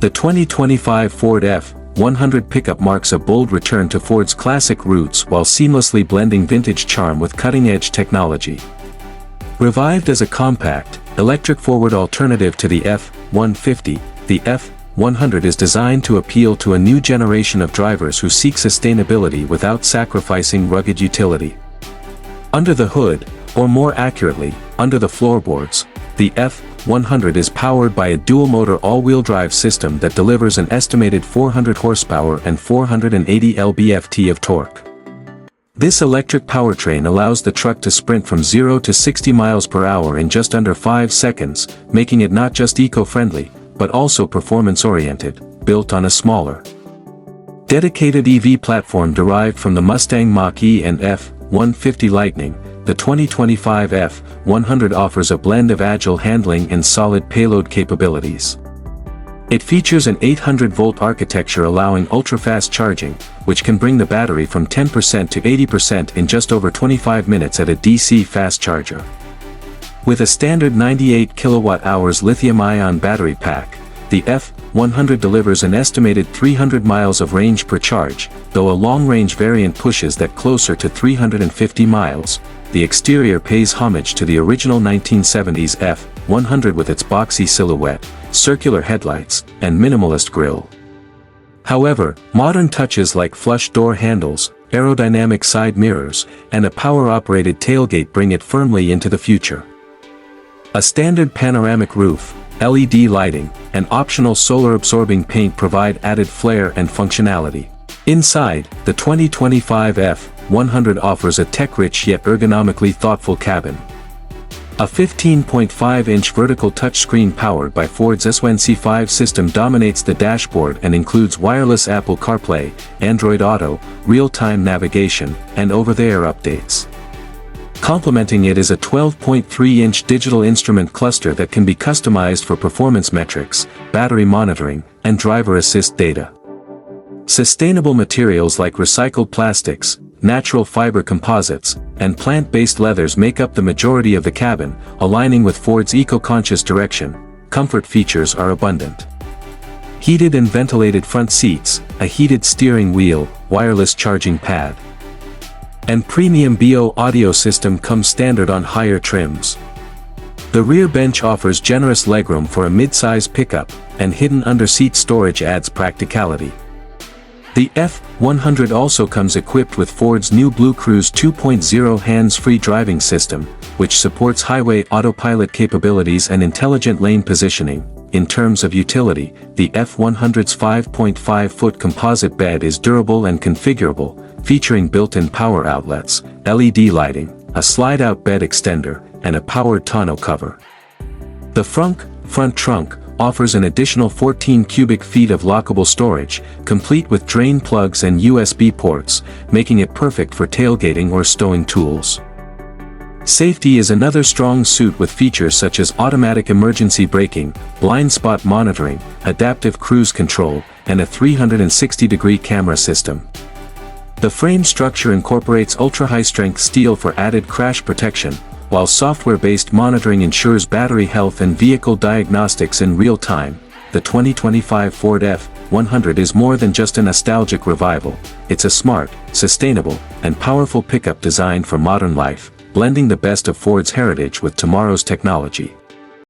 The 2025 Ford F-100 pickup marks a bold return to Ford's classic roots while seamlessly blending vintage charm with cutting-edge technology. Revived as a compact, electric-forward alternative to the F-150, the F-100 is designed to appeal to a new generation of drivers who seek sustainability without sacrificing rugged utility. Under the hood, or more accurately, under the floorboards, the F-100 is powered by a dual-motor all-wheel drive system that delivers an estimated 400 horsepower and 480 lb-ft of torque. This electric powertrain allows the truck to sprint from 0 to 60 miles per hour in just under 5 seconds, making it not just eco-friendly, but also performance-oriented, built on a smaller, dedicated EV platform derived from the Mustang Mach-E and F-150 Lightning. The 2025 F-100 offers a blend of agile handling and solid payload capabilities. It features an 800-volt architecture allowing ultra-fast charging, which can bring the battery from 10% to 80% in just over 25 minutes at a DC fast charger. With a standard 98 kWh lithium-ion battery pack, the F-100 delivers an estimated 300 miles of range per charge, though a long-range variant pushes that closer to 350 miles. The exterior pays homage to the original 1970s F-100 with its boxy silhouette, circular headlights, and minimalist grille. However, modern touches like flush door handles, aerodynamic side mirrors, and a power-operated tailgate bring it firmly into the future. A standard panoramic roof, LED lighting, and optional solar-absorbing paint provide added flair and functionality. Inside, the 2025 F-100 offers a tech-rich yet ergonomically thoughtful cabin. A 15.5-inch vertical touchscreen powered by Ford's SWNC5 system dominates the dashboard and includes wireless Apple CarPlay, Android Auto, real-time navigation, and over-the-air updates. Complementing it is a 12.3-inch digital instrument cluster that can be customized for performance metrics, battery monitoring, and driver assist data. Sustainable materials like recycled plastics, natural fiber composites, and plant-based leathers make up the majority of the cabin, aligning with Ford's eco-conscious direction. Comfort features are abundant. Heated and ventilated front seats, a heated steering wheel, wireless charging pad, and premium BO audio system come standard on higher trims. The rear bench offers generous legroom for a mid-size pickup, and hidden under-seat storage adds practicality. The F-100 also comes equipped with Ford's new Blue Cruise 2.0 hands-free driving system, which supports highway autopilot capabilities and intelligent lane positioning. In terms of utility, the F-100's 5.5-foot composite bed is durable and configurable, featuring built-in power outlets, LED lighting, a slide-out bed extender, and a powered tonneau cover. The front trunk offers an additional 14 cubic feet of lockable storage, complete with drain plugs and USB ports, making it perfect for tailgating or stowing tools. Safety is another strong suit with features such as automatic emergency braking, blind spot monitoring, adaptive cruise control, and a 360-degree camera system. The frame structure incorporates ultra-high-strength steel for added crash protection, while software-based monitoring ensures battery health and vehicle diagnostics in real time. The 2025 Ford F-100 is more than just a nostalgic revival. It's a smart, sustainable, and powerful pickup designed for modern life, blending the best of Ford's heritage with tomorrow's technology.